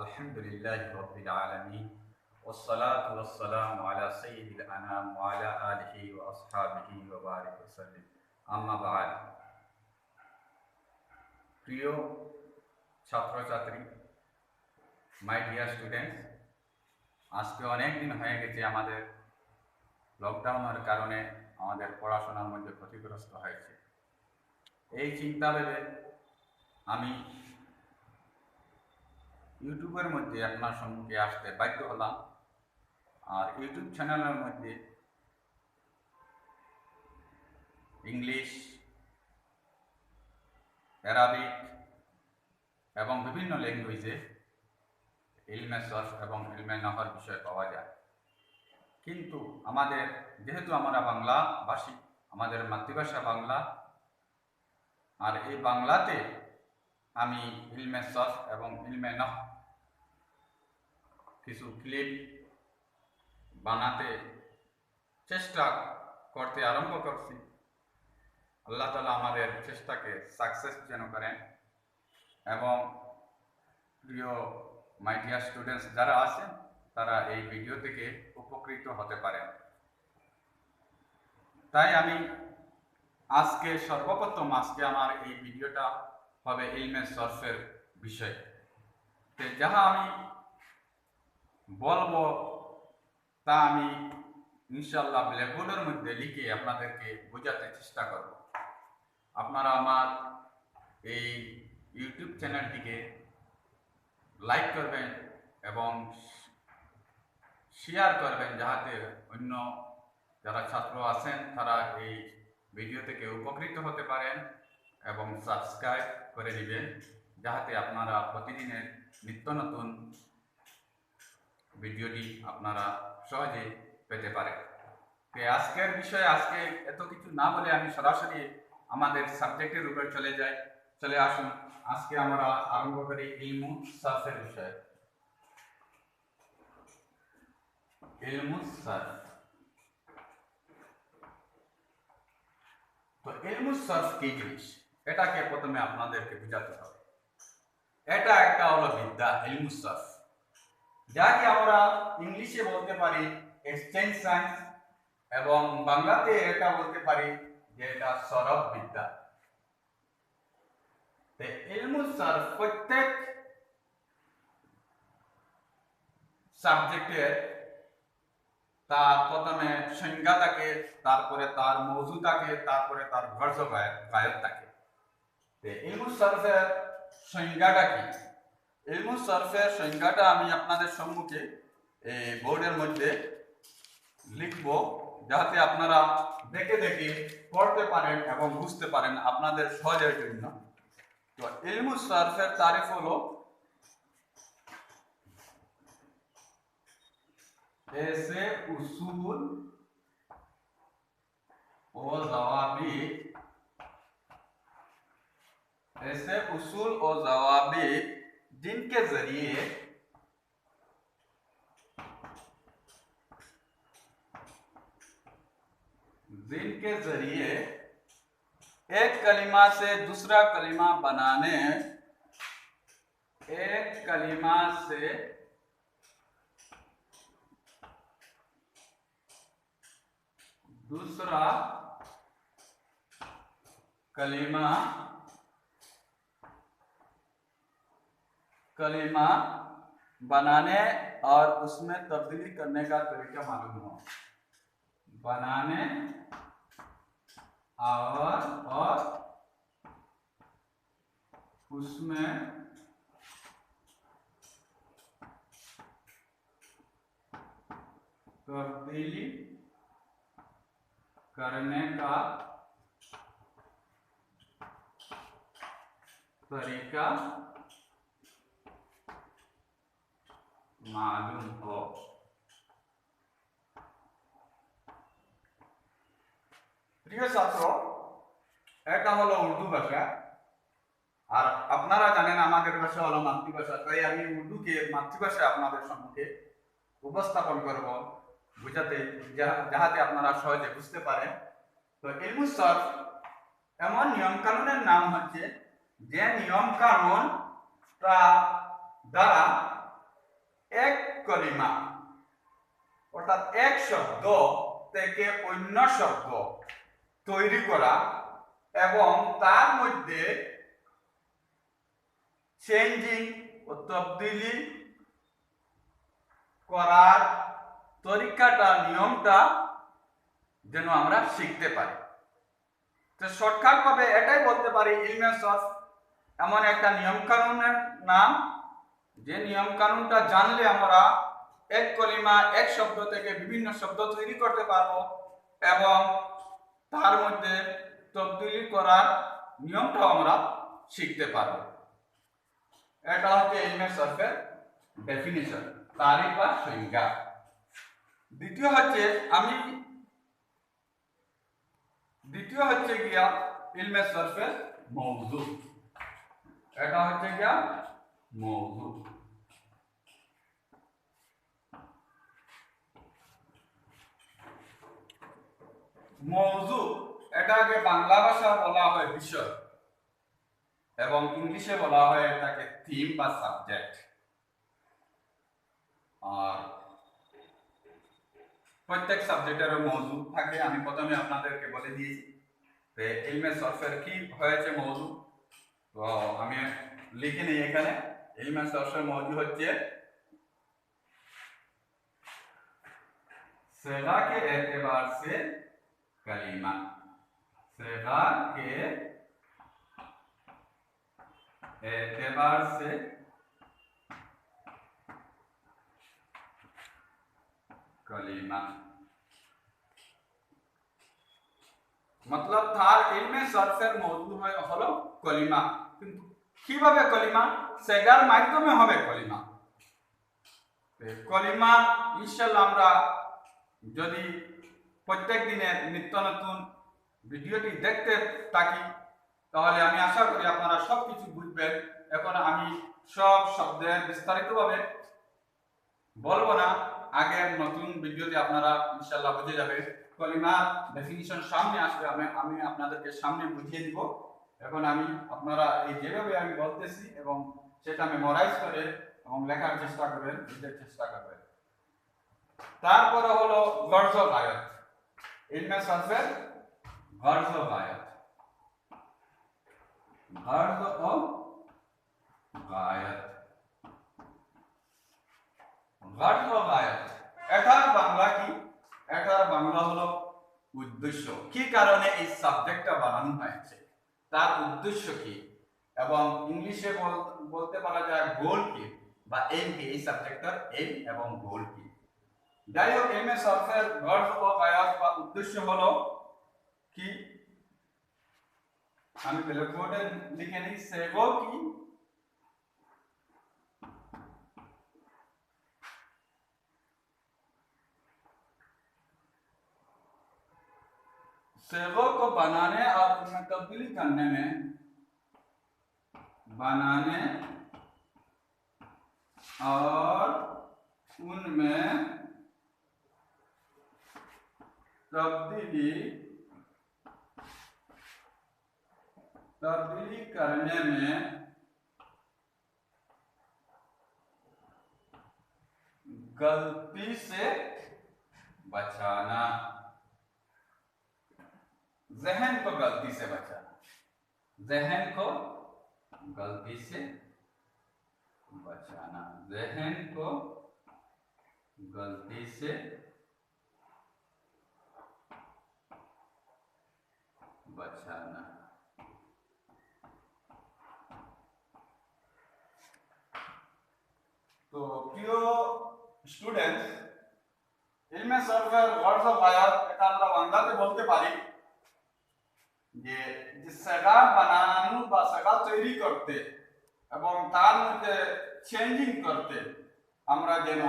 আলহামদুলিল্লাহি রাব্বিল আলামিন ওয়াসসালাতু ওয়াসসালামু আলা সাইয়্যিদিল আনাম ওয়া আলা আলিহি ওয়া আসহাবিহি ওয়া বারিক ওয়া সাল্লিম। আম্মা বা'দ। প্রিয় ছাত্রছাত্রী, মাই ডিয়ার স্টুডেন্টস, আজকে অনেক দিন হয়ে গেছে আমাদের লকডাউনের কারণে আমাদের পড়াশোনার মধ্যে ক্ষতিগ্রস্ত হয়েছে। এই চিন্তা ভেবে আমি ইউটিউবের মধ্যে আপনার সম্মুখে আসতে বাধ্য হলাম। আর ইউটিউব চ্যানেলের মধ্যে ইংলিশ, অ্যারাবিক এবং বিভিন্ন ল্যাঙ্গুয়েজে ইলমে সরফ এবং ইলমে নহর বিষয় পাওয়া যায়। কিন্তু যেহেতু আমরা বাংলা ভাষী, আমাদের মাতৃভাষা বাংলা, আর এই বাংলাতে আমি ইলমে সরফ এবং ইলমে নহর কিছু ক্লিপ বানাতে চেষ্টা করতে আরম্ভ করছি। আল্লাহ তাআলা আমাদের চেষ্টাকে সাকসেস যেন করেন এবং প্রিয় মাই ডিয়ার স্টুডেন্টস যারা আছেন তারা এই ভিডিও থেকে উপকৃত হতে পারেন। তাই আমি সর্বপ্রথম আমার এই ভিডিওটা হবে ইলমে সরফের বিষয়। যাহা আমি বলবো তা আমি ইনশাআল্লাহ ব্ল্যাকবোর্ডের মধ্যে লিখে আপনাদেরকে বোঝাতে চেষ্টা করব। আপনারা আমার এই ইউটিউব চ্যানেলটিকে লাইক করবেন এবং শেয়ার করবেন, যাহাতে অন্য যারা ছাত্র আছেন তারা এই ভিডিও থেকে উপকৃত হতে পারেন, এবং সাবস্ক্রাইব করে নেবেন যাহাতে আপনারা প্রতিদিনের নিত্য নতুন ভিডিওটি আপনারা সহজে পেতে পারেন। আজকের বিষয়ে এত কিছু না বলে আমি সরাসরি আমাদের সাবজেক্টের উপর চলে আসুন। আজকে আমরা আরম্ভ করি ইলমু সরফের বিষয়ে। ইলমু সরফ। তো ইলমু সরফ কি জিনিস, এটাকে প্রথমে আপনাদেরকে বুঝাতে হবে। এটা একটা হলো বিদ্যা, ইলমু সরফ, যাকে আমরা ইংলিশে বলতে পারি এক্সচেঞ্জ সায়েন্স, এবং বাংলাতে এটা বলতে পারি যে এটা সরফ বিদ্যা। ইলমু সরফ প্রত্যেক সাবজেক্টের তার প্রথমে সংজ্ঞা থাকে, তারপরে তার মৌজু থাকে, তারপরে তার গর্জ গায়ক থাকে। ইলমু সরফের সংজ্ঞাটা কি? ইলমু সরফের সংজ্ঞাটা আমি আপনাদের সম্মুখে বোর্ডের মধ্যে লিখব, যাতে আপনারা দেখে দেখে পড়তে পারেন এবং বুঝতে পারেন আপনাদের সহজের জন্য। তো ইলমু সরফের তারিফ হলো ऐसे उसूल और ज़वाबित जिनके जरिए एक कलिमा से दूसरा कलिमा बनाने, एक कलिमा से दूसरा कलिमा बनाने और उसमें तब्दीली करने का तरीका मालूम हो। बनाने और उसमें तब्दीली करने का तरीका मालूम हो। প্রিয় ছাত্র, এটা হলো উর্দু ভাষা, আর আপনারা জানেন আমাদের ভাষা হলো মাতৃভাষা। তাই আমি উর্দুকে মাতৃভাষা আপনাদের সম্মুখে উপস্থাপন করব, যাহাতে আপনারা সহজে বুঝতে পারেন। তো ইলমু সরফ এমন নিয়ম কানুনের নাম হচ্ছে যে নিয়ম কানুন দ্বারা কলিমা অর্থাৎ এক শব্দ থেকে অন্য শব্দ তৈরি করা এবং তার মধ্যে চেঞ্জিং ও তবদিলি করার তরিকাটা নিয়মটা যেন আমরা শিখতে পারি। তো শর্টকাট ভাবে এটাই বলতে পারি ইলমে সরফ এমন একটা নিয়ম কানুনের নাম যে নিয়ম কানুনটা জানলে আমরা এক কলিমা এক শব্দ থেকে বিভিন্ন শব্দ তৈরি করতে পারবো এবং তার মধ্যে তবদিলি করার নিয়মটাও আমরা শিখতে পারবো। এটা হচ্ছে ইলমে সরফের ডেফিনিশন, তারিফ বা সংজ্ঞা। দ্বিতীয় হচ্ছে গিয়া ইলমে সরফের মওযু। এটা হচ্ছে গিয়া মওযু। মওযু এটাকে বাংলা ভাষা বলা হয় বিষয় এবং ইংলিশে বলা হয় এটাকে থিম বা সাবজেক্ট। আর প্রত্যেক সাবজেক্টের মওযু থাকে, আমি প্রথমে আপনাদেরকে বলে দিয়েছি। তো ইলমে সরফের কি হয়েছে মওযু, তো আমি লিখে নিই এখানে। ইলমে সরফের মওযু হচ্ছে सेगा के एतबार से कलीमा, सेगा के एतबार से कलीमा मतलब তার ইলমে সরফের মওযু হলো কলিমা। কিন্তু কিভাবে কলিমা? সেগার মাধ্যমে হবে কলিমা। কলিমা ইনশাআল্লাহ আমরা যদি প্রত্যেক দিনের নিত্য নতুন ভিডিওটি দেখতে থাকি তাহলে আমি আশা করি আপনারা সবকিছু বুঝবেন। এখন আমি সব শব্দের বিস্তারিতভাবে বলবো না, আগের নতুন ভিডিওতে আপনারা ইনশাআল্লাহ বুঝে যাবে। কলিমার ডেফিনিশন সামনে আসবে, আমি আপনাদেরকে সামনে বুঝিয়ে দিব। এখন আপনারা এই যেভাবে আমি বলতেছি এবং সেটা মেমোরাইজ করে এবং লেখার চেষ্টা করবেন, বুঝতে চেষ্টা করবেন। তারপরে হলো গর্জ গায়ত। ইলমে সরফের গর্জ গায়ত, গর্জ ও গায়ত, গর্জ ও গায়ত এটার বাংলা কি? এটার বাংলা হলো উদ্দেশ্য। কি কারণে এই সাবজেক্টটা বানানো হয়েছে, তার উদ্দেশ্য কি, এবং ইংলিশে বলতে পারা যায় গোল কি বা এইম কি, এই সাবজেক্টটার এইম এবং গোল কি। যাই হোক, ইলমে সরফের গর্জ ও গায়াত বা উদ্দেশ্য হলো কি, আমি ব্ল্যাকবোর্ডে লিখে নিই। সেগো কি सेगों को बनाने और उनमें तब्दीली करने में, बनाने और उनमें तब्दीली करने में गलती से बचाना, जहन को गलती से बचाना, जहन को गलती से बचाना, जहन को गलती से बचाना। तो প্রিয় স্টুডেন্টস, ইলমে সরফের গর্জ ও গায়াত এটা আমরা বাংলাতে বলতে পারি যে সেগা বানানো বা সেগা তৈরি করতে এবং তার মধ্যে চেঞ্জিং করতে আমরা যেন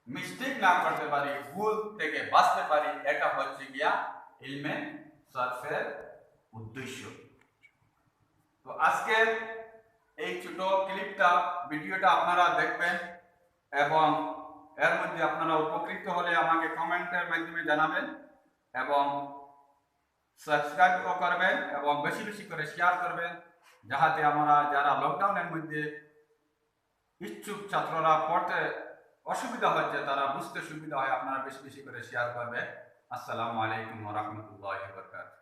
মিস্টেক না করতে পারি, ভুল থেকে বাঁচতে পারি, এটা হচ্ছে গিয়া ইলমে সরফের উদ্দেশ্য। তো আজকে এই ছোট ক্লিপটা ভিডিওটা আপনারা দেখবেন এবং এর মধ্যে আপনারা উপকৃত হলে আমাকে কমেন্টের মাধ্যমে জানাবেন এবং সাবস্ক্রাইব করবেন এবং বেশি বেশি করে শেয়ার করবেন, যাহাতে আমরা যারা লকডাউনের মধ্যে ইচ্ছুক ছাত্ররা পড়তে অসুবিধা হচ্ছে তারা বুঝতে সুবিধা হয় আপনারা বেশি বেশি করে শেয়ার করবে। আসসালামু আলাইকুম ওয়া রাহমাতুল্লাহি ওয়া বারাকাতুহু।